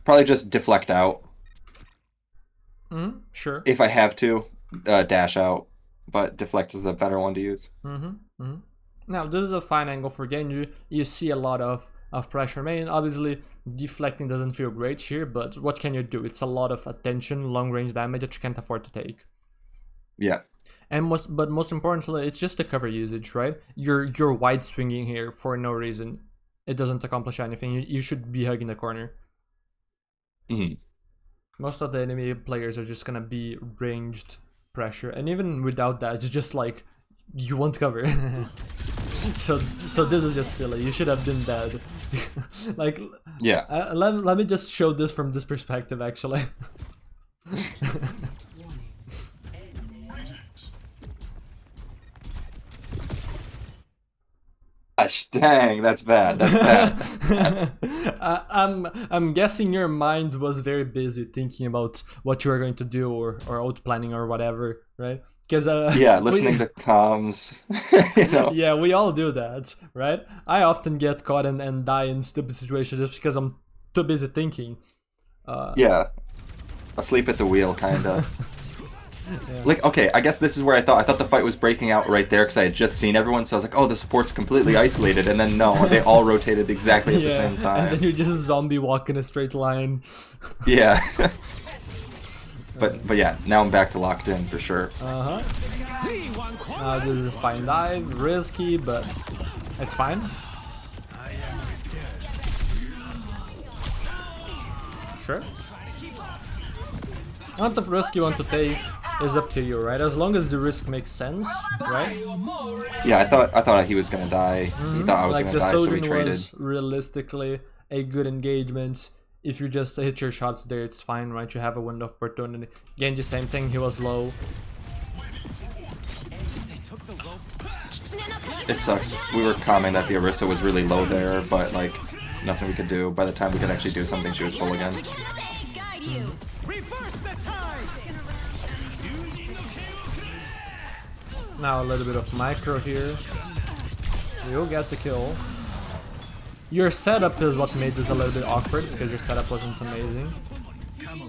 Probably just deflect out Sure. if I have to, dash out, but deflect is a better one to use. Now this is a fine angle for Genji. You see a lot of pressure main. Obviously deflecting doesn't feel great here, but what can you do? It's a lot of attention, long range damage that you can't afford to take. Yeah. And most importantly, it's just the cover usage, right? You're wide swinging here for no reason. It doesn't accomplish anything. You should be hugging the corner. Most of the enemy players are just gonna be ranged pressure, and even without that, it's just like you want cover. so this is just silly. You should have been dead. Like, Yeah. let me just show this from this perspective, actually. Gosh, dang, that's bad. That's bad. I'm guessing your mind was very busy thinking about what you were going to do or out planning or whatever, right? Because Yeah, listening to comms. You know. yeah, we all do that, right? I often get caught and die in stupid situations just because I'm too busy thinking. Yeah. Asleep at the wheel, kinda. Like, okay, I guess this is where I thought the fight was breaking out right there because I had just seen everyone, so I was like, oh, the support's completely isolated, and then no, they all rotated exactly at the same and time. then you're just a zombie walking a straight line. Yeah. But yeah, now I'm back to locked in for sure. This is a fine dive, risky, but it's fine. Sure. Amount of risk you want to take is up to you, right? As long as the risk makes sense, right? Yeah, I thought he was gonna die. He thought I was Like gonna the die, so we Sojourn traded. was realistically a good engagement. If you just hit your shots there, it's fine, right? You have a window of opportunity. Genji, same thing, he was low. It sucks. We were commenting that the Orisa was really low there, but like nothing we could do. By the time we could actually do something, she was full again. Now a little bit of micro here. You'll get the kill. Your setup is what made this a little bit awkward, because your setup wasn't amazing.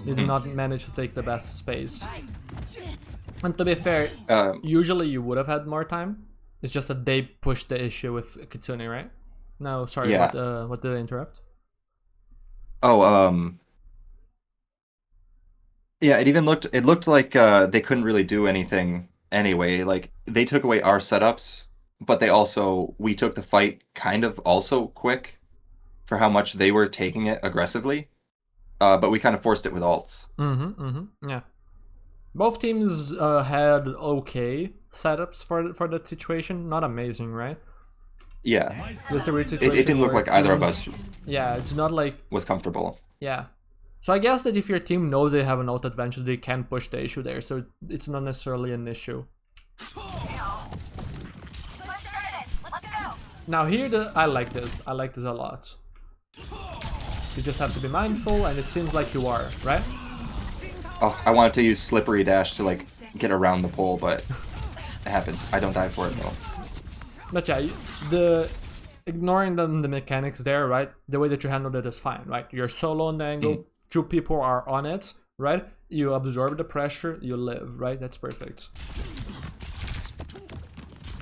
You did not manage to take the best space. And to be fair, usually you would have had more time. It's just that they pushed the issue with Kitsune, right? No, sorry, Yeah. what did I interrupt? Oh, yeah, it looked like they couldn't really do anything anyway. Like they took away our setups, but we took the fight kind of also quick for how much they were taking it aggressively. but we kind of forced it with alts. Yeah. Both teams had okay setups for that situation. Not amazing, right? Yeah, It's a weird situation. it didn't look where like either of teams- us Yeah, it's not like was comfortable. yeah. So I guess that if your team knows they have an ult advantage, they can push the issue there. So it's not necessarily an issue. Push started. Let's go. Now here, I like this. I like this a lot. You just have to be mindful, and it seems like you are, right? Oh, I wanted to use slippery dash to like get around the pole, but it happens. I don't die for it though. But yeah, ignoring the mechanics there, right? The way that you handled it is fine, right? You're solo on the angle, two people are on it, right? You absorb the pressure, you live, right? That's perfect.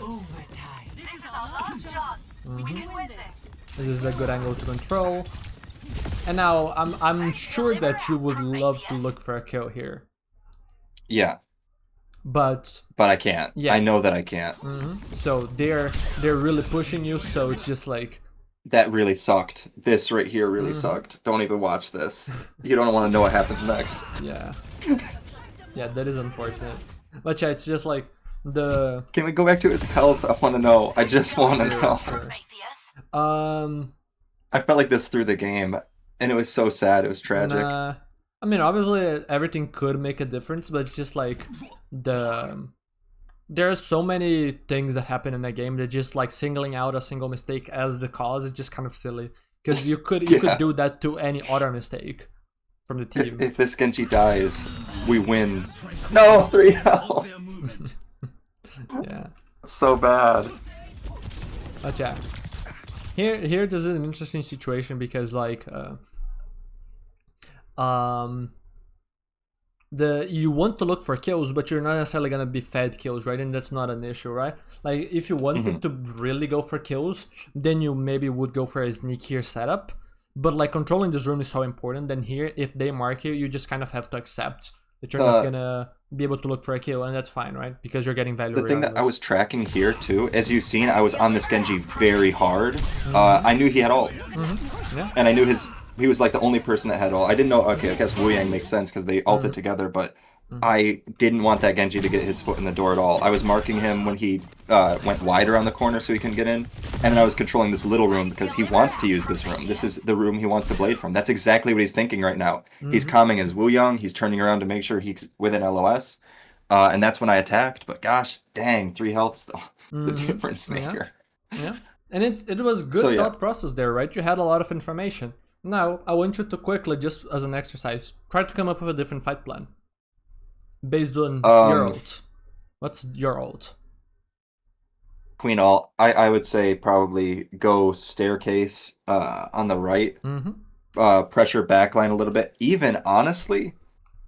Overtime. This is our last chance. We can win this. This is a good angle to control. And now I'm sure that you would love to look for a kill here, Yeah, but but I can't. Yeah. I know that I can't. so they're really pushing you. So it's just like That really sucked. This right here really sucked. Don't even watch this. You don't want to know what happens next. yeah, yeah, that is unfortunate. But yeah, it's just like the Can we go back to his health? I want to know. I just want to know. sure. Matthias. I felt like this through the game, and it was so sad. It was tragic. Nah, I mean, obviously everything could make a difference, but it's just like there are so many things that happen in a game that just like singling out a single mistake as the cause is just kind of silly, because you could Yeah. do that to any other mistake from the team. If this Genji dies, we win. No, 3 health. Yeah, So bad. but yeah, here this is an interesting situation because like you want to look for kills, but you're not necessarily gonna be fed kills, right? And that's not an issue, right? Like if you wanted to really go for kills, then you maybe would go for a sneakier setup. But like controlling this room is so important. Then here, if they mark you, you just kind of have to accept that you're not gonna be able to look for a kill, and that's fine, right? Because you're getting value. The thing that I regardless. was tracking here too, as you've seen, I was on this Genji very hard. I knew he had ult, Yeah. and I knew he was like the only person that had ult. I didn't know. Okay, I guess Wu Yang makes sense because they ulted together, but I didn't want that Genji to get his foot in the door at all. I was marking him when he went wide around the corner so he couldn't get in, and then I was controlling this little room because he wants to use this room. This is the room he wants to blade from. That's exactly what he's thinking right now. He's calming his Wu Yang. He's turning around to make sure he's within LOS, and that's when I attacked. But gosh, dang, 3 health still the difference maker. Yeah, and it was good So, yeah. thought process there, right? You had a lot of information. Now I want you to quickly, just as an exercise, try to come up with a different fight plan based on your ult. What's your ult? Queen ult. I would say probably go staircase on the right. Pressure backline a little bit. Even honestly,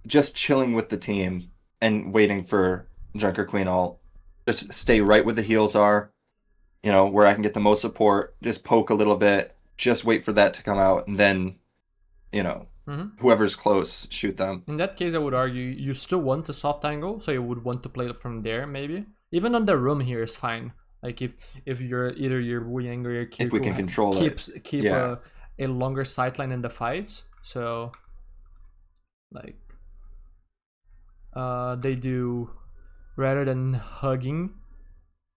just chilling with the team and waiting for Junker Queen ult. Just stay right where the heals are. You know, where I can get the most support. Just poke a little bit. Just wait for that to come out, and then, you know, whoever's close, shoot them. In that case, I would argue you still want a soft angle, so you would want to play it from there, maybe. Even on the room here is fine. Like if you're either your Wu Yang or your Kiriko If we can control it. keep Yeah. a longer sightline in the fights. So like they do, rather than hugging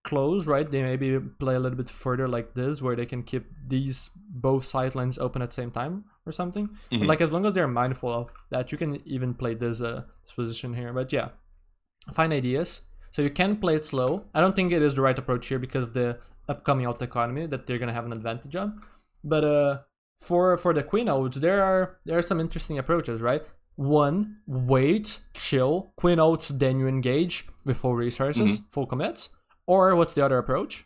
close, right? They maybe play a little bit further like this, where they can keep these both sidelines open at the same time or something. But like as long as they're mindful of that, you can even play this position here. But yeah, fine ideas. So you can play it slow. I don't think it is the right approach here because of the upcoming alt economy that they're gonna have an advantage on. But for the Queen ults, there are some interesting approaches, right? One, wait, chill, Queen ults, then you engage with full resources, full commits. Or what's the other approach?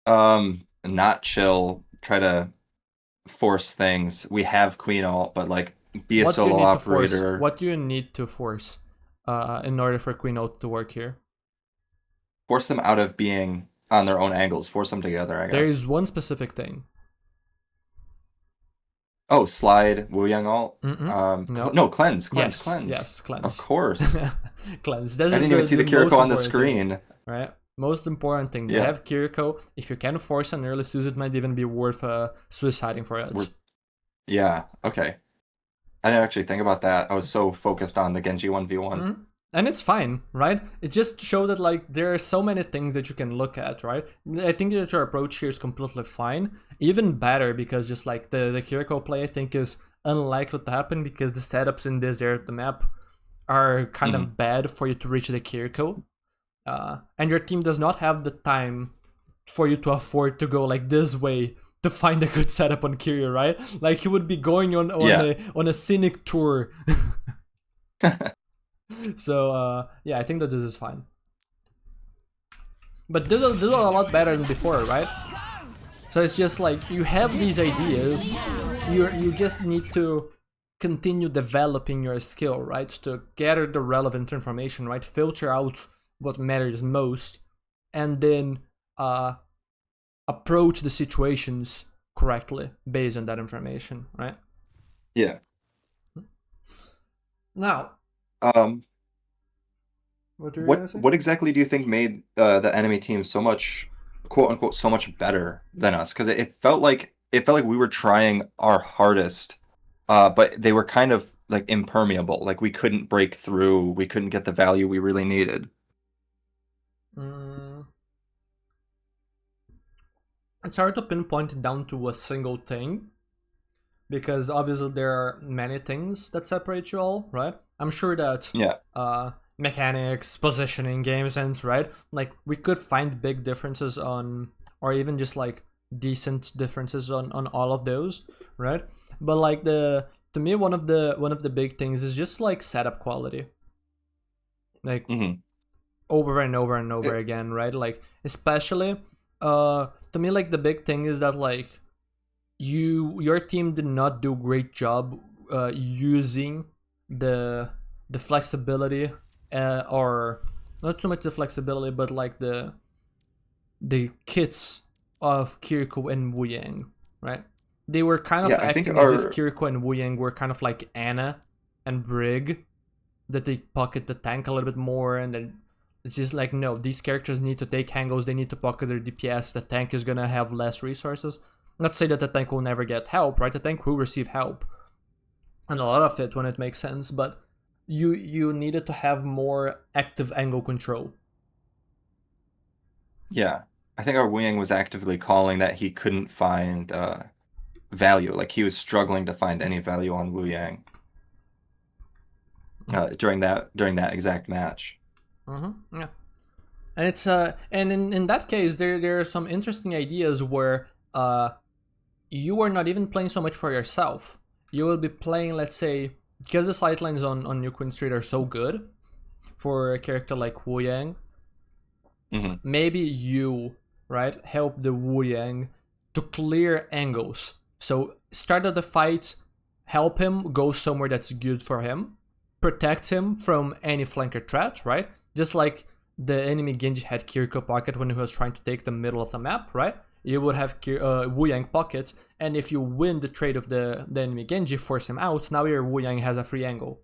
Not chill. Try to force things. We have Queen ult, but like be a What do you solo need to force? operator. What do you need to force in order for Queen ult to work here? Force them out of being on their own angles. Force them together, I guess. There is one specific thing. Oh, slide Wu Yang ult. No. No, cleanse. Yes, Cleanse. yes, cleanse. Of course. Cleanse. I This is didn't even see the most Kiriko on the important screen. thing, right? Most important thing. They Yeah. have Kiriko. If you can force an early suicide, it might even be worth suiciding for it. Yeah. Okay. I didn't actually think about that. I was so focused on the Genji 1v1. And it's fine, right? It just showed that like there are so many things that you can look at, right? I think that your approach here is completely fine. Even better because just like the Kiriko play I think is unlikely to happen because the setups in this area of the map are kind of bad for you to reach the Kiriko. And your team does not have the time for you to afford to go like this way to find a good setup on Kiryu, right? Like you would be going on a scenic tour. So yeah, I think that this is fine. But this is a lot better than before, right? So it's just like you have these ideas, you just need to continue developing your skill, right? To gather the relevant information, right? Filter out what matters most, and then approach the situations correctly based on that information, right? Yeah. Now, Um, what were you gonna say? what exactly do you think made the enemy team so much, quote unquote, so much better than us? Because it felt like we were trying our hardest, but they were kind of like impermeable. Like we couldn't break through. We couldn't get the value we really needed. It's hard to pinpoint it down to a single thing because obviously there are many things that separate you all, right? I'm sure that Yeah. mechanics, positioning, game sense, right? Like we could find big differences on, or even just like decent differences on all of those, right? But like to me one of the big things is just like setup quality, like over and over and over again, right? Like especially to me like the big thing is that like your team did not do a great job using the flexibility or not too much the flexibility but like the kits of Kiriko and Wu Yang, right? They were kind of Yeah, I think acting as if Kiriko and Wu Yang were kind of like Anna and Brig, that they pocket the tank a little bit more, and then it's just like no, these characters need to take angles, they need to pocket their DPS, the tank is gonna have less resources. Not to say that the tank will never get help, right? The tank will receive help, and a lot of it when it makes sense, but you needed to have more active angle control. Yeah. I think our wing was actively calling that he couldn't find value. Like he was struggling to find any value on Wu Yang during that exact match. Yeah. And it's and in that case there are some interesting ideas where you are not even playing so much for yourself. You will be playing, let's say, because the sightlines on New Queen Street are so good for a character like Wu Yang, maybe you, right, help the Wu Yang to clear angles. So start of the fight, help him go somewhere that's good for him, protect him from any flanker threat, right? Just like the enemy Genji had Kiriko pocket when he was trying to take the middle of the map, right? You would have Wu Yang pocket, and if you win the trade of the enemy Genji, force him out, now your Wu Yang has a free angle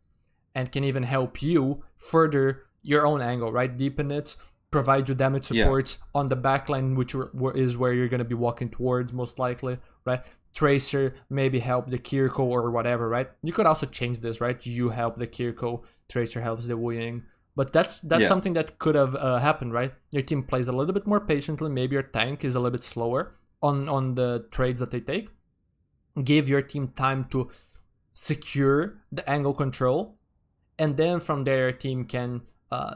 and can even help you further your own angle, right? Deepen it, provide you damage supports on the backline, which is where you're going to be walking towards most likely, right? Tracer maybe help the Kiriko or whatever, right? You could also change this, right? You help the Kiriko, Tracer helps the Wu Yang. But that's something that could have happened, right? Your team plays a little bit more patiently. Maybe your tank is a little bit slower on the trades that they take. Give your team time to secure the angle control, and then from there your team can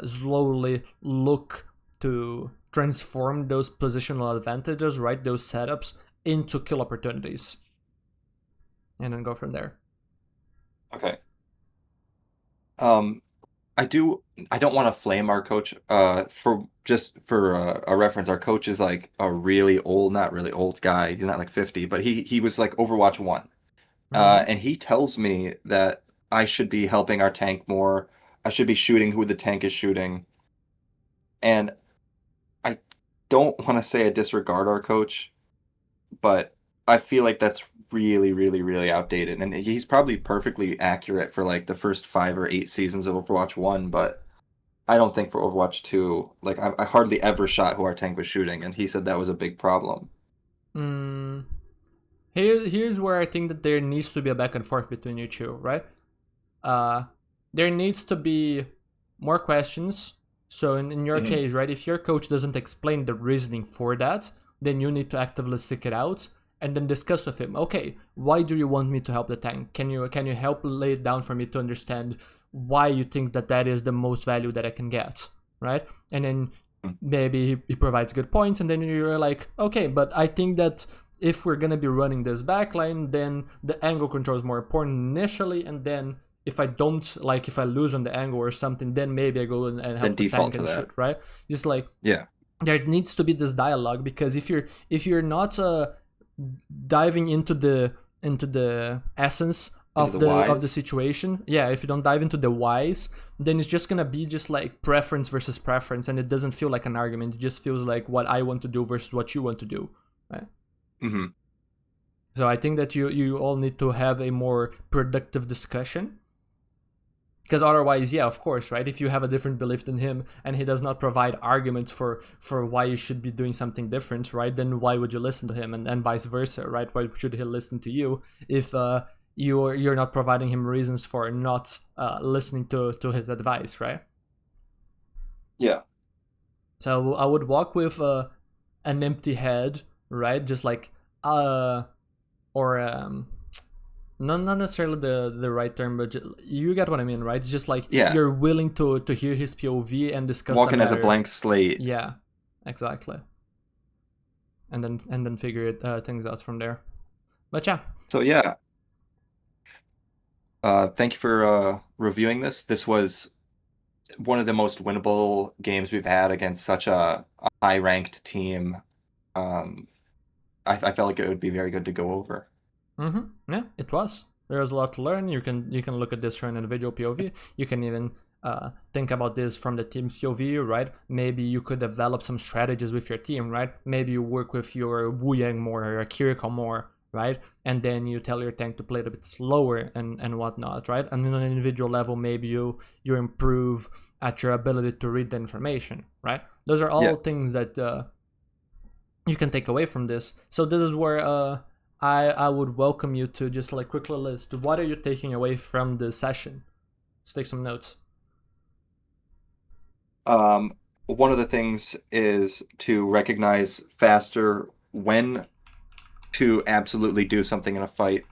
slowly look to transform those positional advantages, right? Those setups into kill opportunities, and then go from there. Okay. I don't want to flame our coach. For a reference, our coach is like a really old, not really old guy. He's not like 50, but he was like Overwatch 1. And he tells me that I should be helping our tank more. I should be shooting who the tank is shooting. And I don't want to say I disregard our coach, but I feel like that's really, really, really outdated. And he's probably perfectly accurate for like the first 5 or 8 seasons of Overwatch 1, but I don't think for Overwatch 2, like I hardly ever shot who our tank was shooting, and he said that was a big problem. here's where I think that there needs to be a back and forth between you two, right? There needs to be more questions. So in your case, right, if your coach doesn't explain the reasoning for that, then you need to actively seek it out and then discuss with him. Okay, why do you want me to help the tank? Can you help lay it down for me to understand why you think that is the most value that I can get, right? And then maybe he provides good points, and then you're like, okay, but I think that if we're gonna be running this backline, then the angle control is more important initially, and then if I don't, like, if I lose on the angle or something, then maybe I go and help the tank and shoot, right? Just like, Yeah. there needs to be this dialogue, because if you're not diving into the essence of the situation, yeah, if you don't dive into the whys, then it's just gonna be just like preference versus preference, and it doesn't feel like an argument. It just feels like what I want to do versus what you want to do, right? Mm-hmm. So I think that you all need to have a more productive discussion. Because otherwise, yeah, of course, right? If you have a different belief than him and he does not provide arguments for why you should be doing something different, right? Then why would you listen to him, and vice versa, right? Why should he listen to you if you're not providing him reasons for not listening to his advice, right? Yeah. So I would walk with an empty head, right? Just like not necessarily the right term, but you get what I mean, right? It's just like, you're willing to hear his POV and discuss walking as a blank slate. Yeah, exactly. And then figure things out from there. But yeah. So yeah. Thank you for reviewing this. This was one of the most winnable games we've had against such a high-ranked team. I felt like it would be very good to go over. Yeah, it was. There's a lot to learn. You can look at this from an individual POV. You can even think about this from the team POV, right? Maybe you could develop some strategies with your team, right? Maybe you work with your Wu Yang more or your Kiriko more, right? And then you tell your tank to play it a bit slower and whatnot, right? And then on an individual level, maybe you improve at your ability to read the information, right? Those are all things that you can take away from this. So this is where I would welcome you to just like quickly list what are you taking away from this session. Let's take some notes. One of the things is to recognize faster when to absolutely do something in a fight.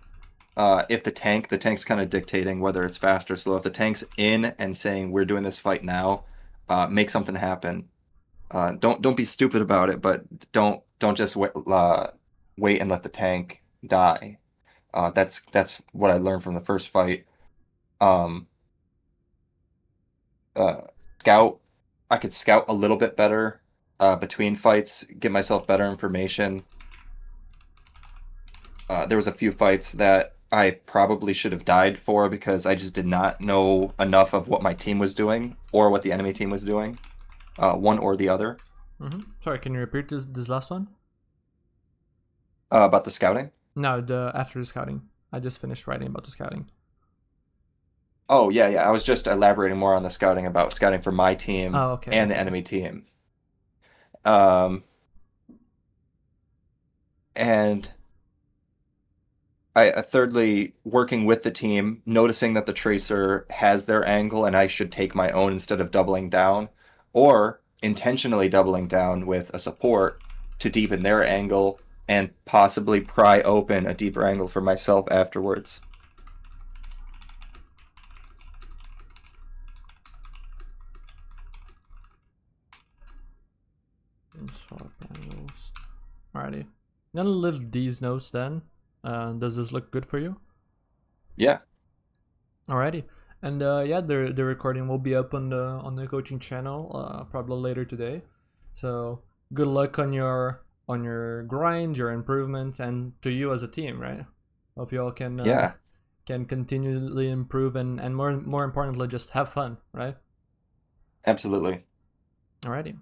If the tank's kind of dictating whether it's fast or slow. If the tank's in and saying we're doing this fight now, make something happen. Don't be stupid about it, but don't just wait and let the tank die. That's what I learned from the first fight. Scout. I could scout a little bit better between fights, get myself better information. There was a few fights that I probably should have died for because I just did not know enough of what my team was doing or what the enemy team was doing. One or the other. Sorry, can you repeat this last one? About the scouting? No, after the scouting. I just finished writing about the scouting. Oh, yeah. I was just elaborating more on the scouting, about scouting for my team and the enemy team. And thirdly, working with the team, noticing that the tracer has their angle and I should take my own instead of doubling down, or intentionally doubling down with a support to deepen their angle and possibly pry open a deeper angle for myself afterwards. Swap angles. Alrighty. Gonna leave these notes then. Does this look good for you? Yeah. Alrighty. And yeah, the recording will be up on the coaching channel probably later today. So good luck on your grind, your improvement, and to you as a team, right? Hope you all can continually improve and more importantly just have fun, right? Absolutely. Alrighty.